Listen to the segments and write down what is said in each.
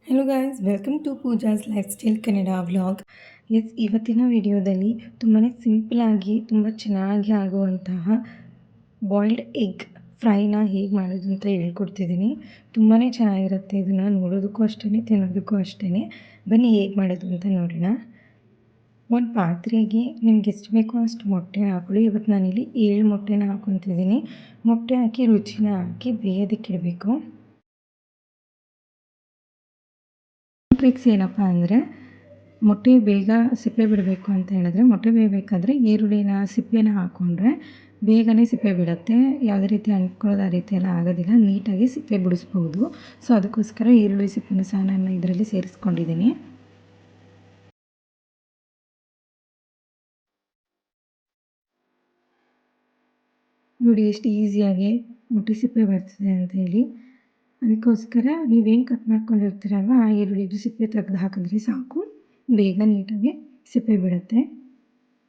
Hello guys, welcome to Pooja's lifestyle Kannada vlog. ಇವತ್ತಿನ ವಿಡಿಯೋದಲ್ಲಿ ತುಂಬಾ ಸಿಂಪಲಾಗಿ ತುಂಬ ಚೆನ್ನಾಗಿ ಆಗುವಂತಹ ಬಾಯ್ಲ್ಡ್ ಎಗ್ ಫ್ರೈನ ಹೇಗೆ ಮಾಡೋದು ಅಂತ ಹೇಳ್ಕೊಡ್ತಿದ್ದೀನಿ. ತುಂಬಾ ಚೆನ್ನಾಗಿರುತ್ತೆ. ಇದನ್ನು ನೋಡೋದಕ್ಕೂ ಅಷ್ಟೇ, ತಿನ್ನೋದಕ್ಕೂ ಅಷ್ಟೇ. ಬನ್ನಿ ಹೇಗೆ ಮಾಡೋದು ಅಂತ ನೋಡೋಣ. ಒಂದು ಪಾತ್ರೆಗೆ ನಿಮ್ಗೆ ಎಷ್ಟು ಬೇಕೋ ಅಷ್ಟು ಮೊಟ್ಟೆ ಹಾಕೊಳ್ಳಿ. ಇವತ್ತು ನಾನಿಲ್ಲಿ 7 ಮೊಟ್ಟೆನ ಹಾಕ್ಕೊತಿದ್ದೀನಿ. ಮೊಟ್ಟೆ ಹಾಕಿ ರುಚಿನ ಹಾಕಿ ಬೇಯೋದಕ್ಕಿಡಬೇಕು. ಟ್ರಿಕ್ಸ್ ಏನಪ್ಪ ಅಂದರೆ, ಮೊಟ್ಟೆ ಬೇಗ ಸಿಪ್ಪೆ ಬಿಡಬೇಕು ಅಂತ ಹೇಳಿದ್ರೆ, ಮೊಟ್ಟೆ ಬೇಯಬೇಕಾದ್ರೆ ಈರುಳ್ಳಿನ ಸಿಪ್ಪೆನ ಹಾಕ್ಕೊಂಡ್ರೆ ಬೇಗನೆ ಸಿಪ್ಪೆ ಬಿಡುತ್ತೆ. ಯಾವುದೇ ರೀತಿ ಅಂಟ್ಕೊಳ್ಳೋದು ಆ ರೀತಿ ಎಲ್ಲ ಆಗೋದಿಲ್ಲ. ನೀಟಾಗಿ ಸಿಪ್ಪೆ ಬಿಡಿಸ್ಬೋದು. ಸೊ ಅದಕ್ಕೋಸ್ಕರ ಈರುಳ್ಳಿ ಸಿಪ್ಪೆನ ಸಹ ನಾನು ಇದರಲ್ಲಿ ಸೇರಿಸ್ಕೊಂಡಿದ್ದೀನಿ. ನೋಡಿ ಎಷ್ಟು ಈಸಿಯಾಗಿ ಮೊಟ್ಟೆ ಸಿಪ್ಪೆ ಬರ್ತದೆ ಅಂತ ಹೇಳಿ. ಅದಕ್ಕೋಸ್ಕರ ನೀವೇನು ಕಟ್ ಮಾಡ್ಕೊಂಡಿರ್ತೀರಲ್ವ, ಆ ಈರುಳ್ಳಿದು ಸಿಪ್ಪೆ ತೆಗೆದು ಹಾಕಿದ್ರೆ ಸಾಕು, ಬೇಗ ನೀಟಾಗಿ ಸಿಪ್ಪೆ ಬಿಡುತ್ತೆ.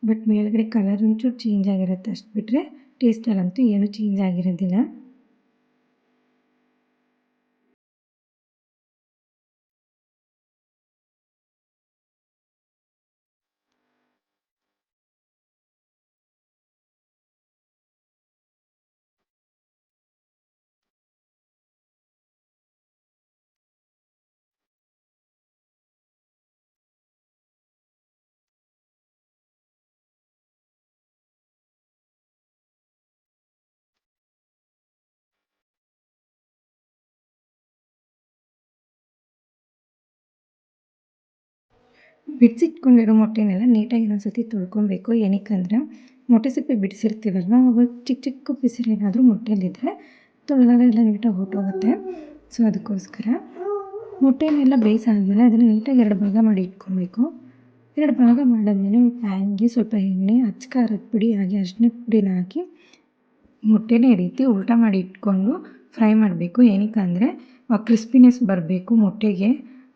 ಬಟ್ ಮೇಲ್ಗಡೆ ಕಲರ್ ಒಂಚೂರು ಚೇಂಜ್ ಆಗಿರುತ್ತೆ, ಅಷ್ಟು ಬಿಟ್ಟರೆ ಟೇಸ್ಟಲ್ಲಂತೂ ಏನೂ ಚೇಂಜ್ ಆಗಿರೋದಿಲ್ಲ. ಬಿಡಿಸಿಟ್ಕೊಂಡಿರೋ ಮೊಟ್ಟೆನೆಲ್ಲ ನೀಟಾಗಿ ಇನ್ನೊಂದು ಸತಿ ತೊಳ್ಕೊಬೇಕು. ಏನಕ್ಕಂದರೆ ಮೊಟ್ಟೆ ಸಿಪ್ಪೆ ಬಿಡಿಸಿರ್ತೀವಲ್ವ, ಅವಾಗ ಚಿಕ್ಕ ಚಿಕ್ಕ ಪಿಸರೇನಾದರೂ ಮೊಟ್ಟೆಲಿದ್ದರೆ ತೊಳೆದಾಗ ಎಲ್ಲ ನೀಟಾಗಿ ಹೊರ್ಟೋಗುತ್ತೆ. ಸೊ ಅದಕ್ಕೋಸ್ಕರ ಮೊಟ್ಟೆನೆಲ್ಲ ಬೇಯಿಸಾದ್ಮೇಲೆ ಅದನ್ನು ನೀಟಾಗಿ 2 ಭಾಗ ಮಾಡಿ ಇಟ್ಕೊಬೇಕು. 2 ಭಾಗ ಮಾಡಾದ್ಮೇಲೆ ಪ್ಯಾನ್ಗೆ ಸ್ವಲ್ಪ ಎಣ್ಣೆ, ಅಚ್ಚ ಖಾರದ ಪುಡಿ ಹಾಗೆ ಅರಿಶಿನದ ಪುಡಿನ ಹಾಕಿ ಮೊಟ್ಟೆನ ಈ ರೀತಿ ಉಲ್ಟಾ ಮಾಡಿ ಇಟ್ಕೊಂಡು ಫ್ರೈ ಮಾಡಬೇಕು. ಏನಕ್ಕಂದರೆ ಕ್ರಿಸ್ಪಿನೆಸ್ ಬರಬೇಕು ಮೊಟ್ಟೆಗೆ.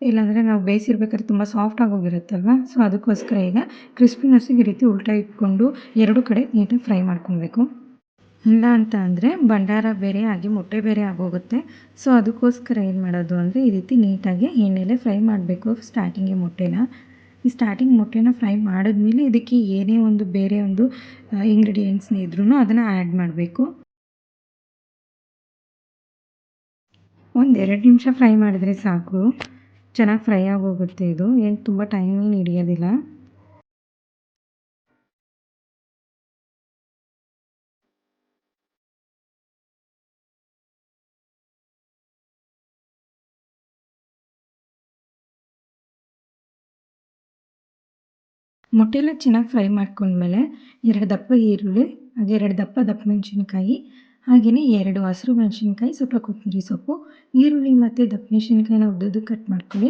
ಇಲ್ಲಾಂದರೆ ನಾವು ಬೇಯಿಸಿರ್ಬೇಕಾದ್ರೆ ತುಂಬ ಸಾಫ್ಟಾಗಿ ಹೋಗಿರುತ್ತಲ್ವ. ಸೊ ಅದಕ್ಕೋಸ್ಕರ ಈಗ ಕ್ರಿಸ್ಪಿನೆಸ್ಸಿಗೆ ಈ ರೀತಿ ಉಲ್ಟಾ ಇಟ್ಕೊಂಡು 2 ಕಡೆ ನೀಟಾಗಿ ಫ್ರೈ ಮಾಡ್ಕೊಬೇಕು. ಇಲ್ಲ ಅಂತ ಅಂದರೆ ಭಂಡಾರ ಬೇರೆ ಆಗಿ ಮೊಟ್ಟೆ ಬೇರೆ ಆಗೋಗುತ್ತೆ. ಸೊ ಅದಕ್ಕೋಸ್ಕರ ಏನು ಮಾಡೋದು ಅಂದರೆ, ಈ ರೀತಿ ನೀಟಾಗಿ ಎಣ್ಣೆಲೇ ಫ್ರೈ ಮಾಡಬೇಕು ಸ್ಟಾರ್ಟಿಂಗಿಗೆ ಮೊಟ್ಟೆನ. ಈ ಸ್ಟಾರ್ಟಿಂಗ್ ಮೊಟ್ಟೆನ ಫ್ರೈ ಮಾಡಿದ್ಮೇಲೆ ಇದಕ್ಕೆ ಏನೇ ಒಂದು ಬೇರೆ ಒಂದು ಇಂಗ್ರೀಡಿಯೆಂಟ್ಸ್ನ ಇದ್ರೂ ಅದನ್ನು ಆ್ಯಡ್ ಮಾಡಬೇಕು. 1-2 ನಿಮಿಷ ಫ್ರೈ ಮಾಡಿದ್ರೆ ಸಾಕು, ಚೆನ್ನಾಗಿ ಫ್ರೈ ಆಗೋಗುತ್ತೆ. ಇದು ಏನು ತುಂಬ ಟೈಮೇನು ಹಿಡಿಯೋದಿಲ್ಲ. ಮೊಟ್ಟೆಲ್ಲ ಚೆನ್ನಾಗಿ ಫ್ರೈ ಮಾಡ್ಕೊಂಡ್ಮೇಲೆ 2 ದಪ್ಪ ಈರುಳ್ಳಿ, ಹಾಗೆ 2 ದಪ್ಪ ಮೆಣಸಿನ್ಕಾಯಿ, ಹಾಗೆಯೇ 2 ಹಸಿರು ಮೆಣಸಿನ್ಕಾಯಿ, ಸ್ವಲ್ಪ ಕೊತ್ತಂಬರಿ ಸೊಪ್ಪು, ಈರುಳ್ಳಿ ಮತ್ತು ದಪ್ಪ ಮೆಣಸಿನ್ಕಾಯಿನ ಉದ್ದುದ್ದಕ್ಕೆ ಕಟ್ ಮಾಡ್ಕೊಳ್ಳಿ.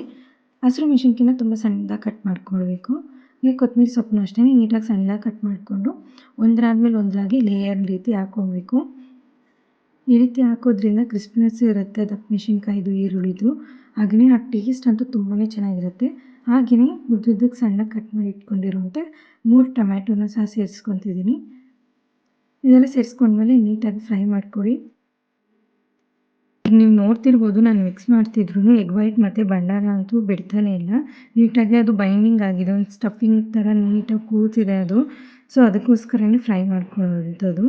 ಹಸಿರು ಮೆಣಸಿನ್ಕಾಯಿನ ತುಂಬ ಸಣ್ಣದಾಗಿ ಕಟ್ ಮಾಡ್ಕೊಳ್ಬೇಕು. ಹಾಗೆ ಕೊತ್ತಂಬರಿ ಸೊಪ್ಪನ್ನು ಅಷ್ಟೇ ನೀಟಾಗಿ ಸಣ್ಣದಾಗಿ ಕಟ್ ಮಾಡಿಕೊಂಡು ಒಂದರಾದ್ಮೇಲೆ ಒಂದರಾಗಿ ಲೇಯರ್ ರೀತಿ ಹಾಕ್ಕೊಬೇಕು. ಈ ರೀತಿ ಹಾಕೋದ್ರಿಂದ ಕ್ರಿಸ್ಪಿನೆಸ್ಸು ಇರುತ್ತೆ ದಪ್ಪ ಮೆಣಸಿನ್ಕಾಯಿದು, ಈರುಳ್ಳಿದು. ಹಾಗೆಯೇ ಆ ಟೇಸ್ಟ್ ಅಂತೂ ತುಂಬಾ ಚೆನ್ನಾಗಿರುತ್ತೆ. ಹಾಗೆಯೇ ಉದ್ದುದ್ದಕ್ಕೆ ಸಣ್ಣಗೆ ಕಟ್ ಮಾಡಿ ಇಟ್ಕೊಂಡಿರುವಂಥ 3 ಟೊಮ್ಯಾಟೋನ ಸಹ ಸೇರಿಸ್ಕೊತಿದ್ದೀನಿ. ಇದೆಲ್ಲ ಸೇರಿಸ್ಕೊಂಡ್ಮೇಲೆ ನೀಟಾಗಿ ಫ್ರೈ ಮಾಡ್ಕೊಳ್ಳಿ. ನೀವು ನೋಡ್ತಿರ್ಬೋದು, ನಾನು ಮಿಕ್ಸ್ ಮಾಡ್ತಿದ್ರು ಎಗ್ ವೈಟ್ ಮತ್ತು ಭಂಡಾರ ಅಂತೂ ಬಿಡ್ತಾನೆ ಇಲ್ಲ. ನೀಟಾಗಿ ಅದು ಬೈಂಡಿಂಗ್ ಆಗಿದೆ, ಒಂದು ಸ್ಟಫಿಂಗ್ ಥರ ನೀಟಾಗಿ ಕೂತಿದೆ ಅದು. ಸೊ ಅದಕ್ಕೋಸ್ಕರನೇ ಫ್ರೈ ಮಾಡ್ಕೊಳ್ಳೋವಂಥದ್ದು.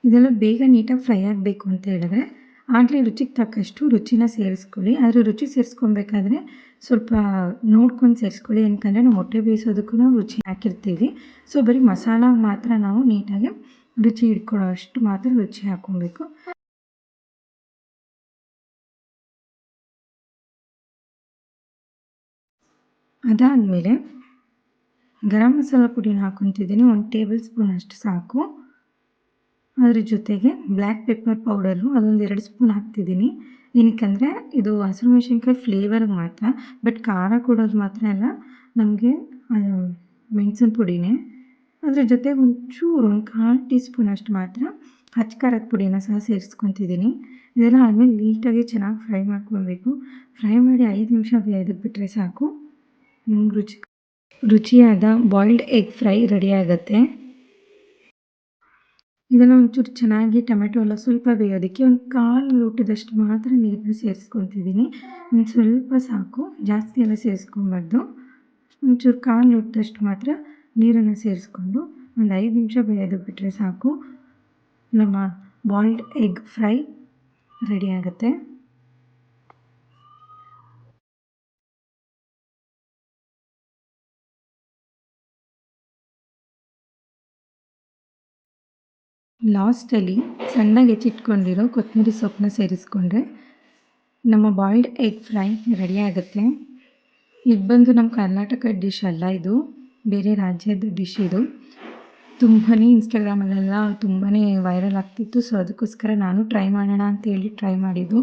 ಇದೆಲ್ಲ ಬೇಗ ನೀಟಾಗಿ ಫ್ರೈ ಆಗಬೇಕು ಅಂತ ಹೇಳಿದ್ರೆ ಆಗಲೇ ರುಚಿಗೆ ತಕ್ಕಷ್ಟು ರುಚಿನ ಸೇರಿಸ್ಕೊಳ್ಳಿ. ಆದರೆ ರುಚಿ ಸೇರಿಸ್ಕೊಬೇಕಾದ್ರೆ ಸ್ವಲ್ಪ ನೋಡ್ಕೊಂಡು ಸೇರಿಸ್ಕೊಳ್ಳಿ. ಏನಕ್ಕಂದರೆ ನಾವು ಮೊಟ್ಟೆ ಬೇಯಿಸೋದಕ್ಕೂ ರುಚಿ ಹಾಕಿರ್ತೀವಿ. ಸೊ ಬರೀ ಮಸಾಲ ಮಾತ್ರ ನಾವು ನೀಟಾಗಿ ರುಚಿ ಹಿಡ್ಕೊಳ್ಳೋ ಅಷ್ಟು ಮಾತ್ರ ರುಚಿ ಹಾಕ್ಕೊಬೇಕು. ಅದಾದಮೇಲೆ ಗರಂ ಮಸಾಲ ಪುಡಿನ ಹಾಕ್ಕೊತಿದ್ದೀನಿ. 1 ಟೇಬಲ್ ಸ್ಪೂನ್ ಅಷ್ಟು ಸಾಕು. ಅದ್ರ ಜೊತೆಗೆ ಬ್ಲ್ಯಾಕ್ ಪೆಪ್ಪರ್ ಪೌಡರು ಅದೊಂದು 2 ಸ್ಪೂನ್ ಹಾಕ್ತಿದ್ದೀನಿ. ಏನಕ್ಕಂದರೆ ಇದು ಹಸಿರು ಮೆಣಸಿನ್ಕಾಯಿ ಫ್ಲೇವರ್ಗೆ ಮಾತ್ರ, ಬಟ್ ಖಾರ ಕೊಡೋದು ಮಾತ್ರ ಅಲ್ಲ, ನಮಗೆ ಮೆಣಸಿನ ಪುಡಿನೇ. ಅದ್ರ ಜೊತೆಗೆ ಒಂಚೂರು 1/4 ಟೀ ಸ್ಪೂನ್ ಅಷ್ಟು ಮಾತ್ರ ಅಚ್ಚ ಖಾರದ ಪುಡಿನ ಸಹ ಸೇರಿಸ್ಕೊತಿದ್ದೀನಿ. ಇದೆಲ್ಲ ಆದಮೇಲೆ ನೀಟಾಗಿ ಚೆನ್ನಾಗಿ ಫ್ರೈ ಮಾಡ್ಕೊಳ್ಬೇಕು. ಫ್ರೈ ಮಾಡಿ 5 ನಿಮಿಷ ಬೇಯೋದಕ್ಕೆ ಬಿಟ್ಟರೆ ಸಾಕು. ರುಚಿ ರುಚಿಯಾದ ಬಾಯ್ಲ್ಡ್ ಎಗ್ ಫ್ರೈ ರೆಡಿ ಆಗುತ್ತೆ. ಇದನ್ನು ಒಂಚೂರು ಚೆನ್ನಾಗಿ ಟೊಮೆಟೊ ಎಲ್ಲ ಸ್ವಲ್ಪ ಬೇಯೋದಕ್ಕೆ ಒಂದು 1/4 ಲೋಟದಷ್ಟು ಮಾತ್ರ ನೀರನ್ನ ಸೇರಿಸ್ಕೊತಿದ್ದೀನಿ. ಒಂದು ಸ್ವಲ್ಪ ಸಾಕು, ಜಾಸ್ತಿ ಎಲ್ಲ ಸೇರಿಸ್ಕೊಬಾರ್ದು. ಒಂಚೂರು 1/4 ಲೋಟದಷ್ಟು ಮಾತ್ರ ನೀರನ್ನು ಸೇರಿಸ್ಕೊಂಡು ಒಂದು 5 ನಿಮಿಷ ಬೇಯೋದಕ್ಕೆ ಬಿಟ್ಟರೆ ಸಾಕು. ನಮ್ಮ ಬಾಯ್ಲ್ಡ್ ಎಗ್ ಫ್ರೈ ರೆಡಿ ಆಗುತ್ತೆ. ಲಾಸ್ಟಲ್ಲಿ ಸಣ್ಣಗೆ ಹೆಚ್ಚಿಟ್ಕೊಂಡಿರೋ ಕೊತ್ತಂಬರಿ ಸೊಪ್ಪನ್ನ ಸೇರಿಸ್ಕೊಂಡ್ರೆ ನಮ್ಮ ಬಾಯ್ಲ್ಡ್ ಎಗ್ ಫ್ರೈ ರೆಡಿ ಆಗುತ್ತೆ. ಇದು ಬಂದು ನಮ್ಮ ಕರ್ನಾಟಕ ಡಿಶ್ ಅಲ್ಲ, ಇದು ಬೇರೆ ರಾಜ್ಯದ ಡಿಶ್ ಇದು. ತುಂಬಾ ಇನ್ಸ್ಟಾಗ್ರಾಮಲ್ಲೆಲ್ಲ ತುಂಬಾ ವೈರಲ್ ಆಗ್ತಿತ್ತು. ಸೊ ಅದಕ್ಕೋಸ್ಕರ ನಾನು ಟ್ರೈ ಮಾಡೋಣ ಅಂತೇಳಿ ಟ್ರೈ ಮಾಡಿದ್ದು.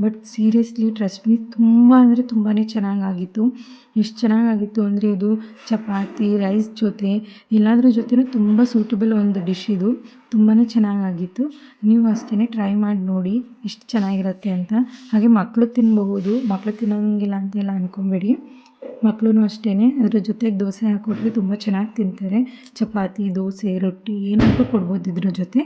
ಬಟ್ ಸೀರಿಯಸ್ಲಿ ಟ್ರಸ್ಟ್ ಮೀ, ತುಂಬ ಅಂದರೆ ತುಂಬಾ ಚೆನ್ನಾಗಾಗಿತ್ತು. ಎಷ್ಟು ಚೆನ್ನಾಗಾಗಿತ್ತು ಅಂದರೆ ಇದು ಚಪಾತಿ, ರೈಸ್ ಜೊತೆ ಎಲ್ಲದ್ರ ಜೊತೆನೂ ತುಂಬ ಸೂಟಬಲ್ ಒಂದು ಡಿಶ್ ಇದು. ತುಂಬಾ ಚೆನ್ನಾಗಾಗಿತ್ತು. ನೀವು ಅಷ್ಟೇ ಟ್ರೈ ಮಾಡಿ ನೋಡಿ ಎಷ್ಟು ಚೆನ್ನಾಗಿರುತ್ತೆ ಅಂತ. ಹಾಗೆ ಮಕ್ಕಳು ತಿನ್ನಬಹುದು, ಮಕ್ಕಳು ತಿನ್ನೋಂಗಿಲ್ಲ ಅಂತೆಲ್ಲ ಅಂದ್ಕೊಬೇಡಿ. ಮಕ್ಕಳು ಅಷ್ಟೇ ಅದ್ರ ಜೊತೆಗೆ ದೋಸೆ ಹಾಕ್ಕೊಟ್ರೆ ತುಂಬ ಚೆನ್ನಾಗಿ ತಿಂತಾರೆ. ಚಪಾತಿ, ದೋಸೆ, ರೊಟ್ಟಿ ಏನಾದರೂ ಕೊಡ್ಬೋದು ಇದ್ರ ಜೊತೆ.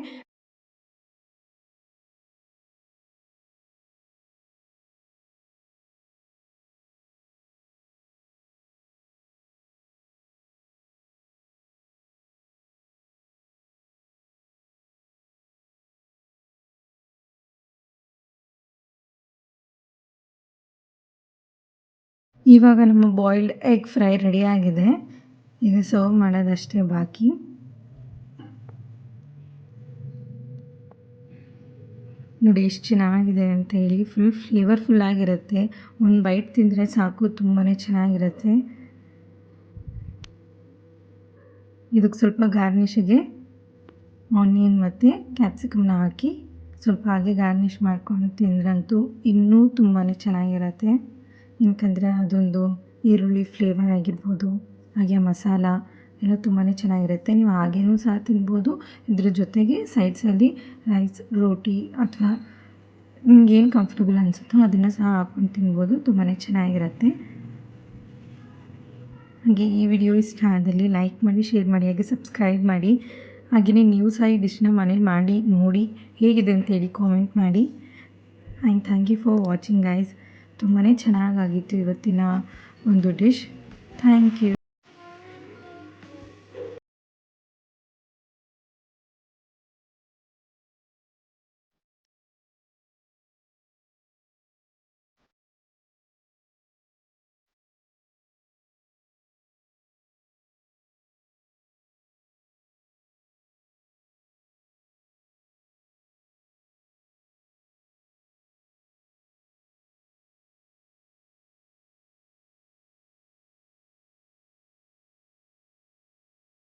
ಇವಾಗ ನಮ್ಮ ಬಾಯ್ಲ್ಡ್ ಎಗ್ ಫ್ರೈ ರೆಡಿ ಆಗಿದೆ. ಈಗ ಸರ್ವ್ ಮಾಡೋದಷ್ಟೇ ಬಾಕಿ. ನೋಡಿ ಎಷ್ಟು ಚೆನ್ನಾಗಿದೆ ಅಂತ ಹೇಳಿ. ಫುಲ್ ಫ್ಲೇವರ್ಫುಲ್ ಆಗಿರುತ್ತೆ. ಒಂದು ಬೈಟ್ ತಿಂದರೆ ಸಾಕು, ತುಂಬಾ ಚೆನ್ನಾಗಿರುತ್ತೆ. ಇದಕ್ಕೆ ಸ್ವಲ್ಪ ಗಾರ್ನಿಷಿಗೆ ಆನಿಯನ್ ಮತ್ತು ಕ್ಯಾಪ್ಸಿಕಮ್ನ ಹಾಕಿ ಸ್ವಲ್ಪ ಹಾಗೆ ಗಾರ್ನಿಷ್ ಮಾಡ್ಕೊಂಡು ತಿಂದ್ರಂತೂ ಇನ್ನೂ ತುಂಬಾ ಚೆನ್ನಾಗಿರುತ್ತೆ. ಯಾಕಂದರೆ ಅದೊಂದು ಈರುಳ್ಳಿ ಫ್ಲೇವರ್ ಆಗಿರ್ಬೋದು, ಹಾಗೆ ಮಸಾಲ ಎಲ್ಲ ತುಂಬಾ ಚೆನ್ನಾಗಿರುತ್ತೆ. ನೀವು ಹಾಗೇನೂ ಸಹ ತಿನ್ಬೋದು. ಇದ್ರ ಜೊತೆಗೆ ಸೈಡ್ಸಲ್ಲಿ ರೈಸ್, ರೋಟಿ ಅಥವಾ ನಿಮ್ಗೇನು ಕಂಫರ್ಟಬಲ್ ಅನಿಸುತ್ತೋ ಅದನ್ನು ಸಹ ಹಾಕ್ಕೊಂಡು ತಿನ್ಬೋದು. ತುಂಬಾ ಚೆನ್ನಾಗಿರುತ್ತೆ. ಹಾಗೆ ಈ ವಿಡಿಯೋ ಇಷ್ಟ ಆದಲ್ಲಿ ಲೈಕ್ ಮಾಡಿ, ಶೇರ್ ಮಾಡಿ, ಹಾಗೆ ಸಬ್ಸ್ಕ್ರೈಬ್ ಮಾಡಿ. ಹಾಗೆಯೇ ನೀವು ಸಹ ಈ ಡಿಶ್ನ ಮನೇಲಿ ಮಾಡಿ ನೋಡಿ ಹೇಗಿದೆ ಅಂತೇಳಿ ಕಾಮೆಂಟ್ ಮಾಡಿ. And thank you for watching guys. ತುಂಬಾ ಚೆನ್ನಾಗಾಗಿತ್ತು ಇವತ್ತಿನ ಒಂದು ಡಿಶ್. Thank you.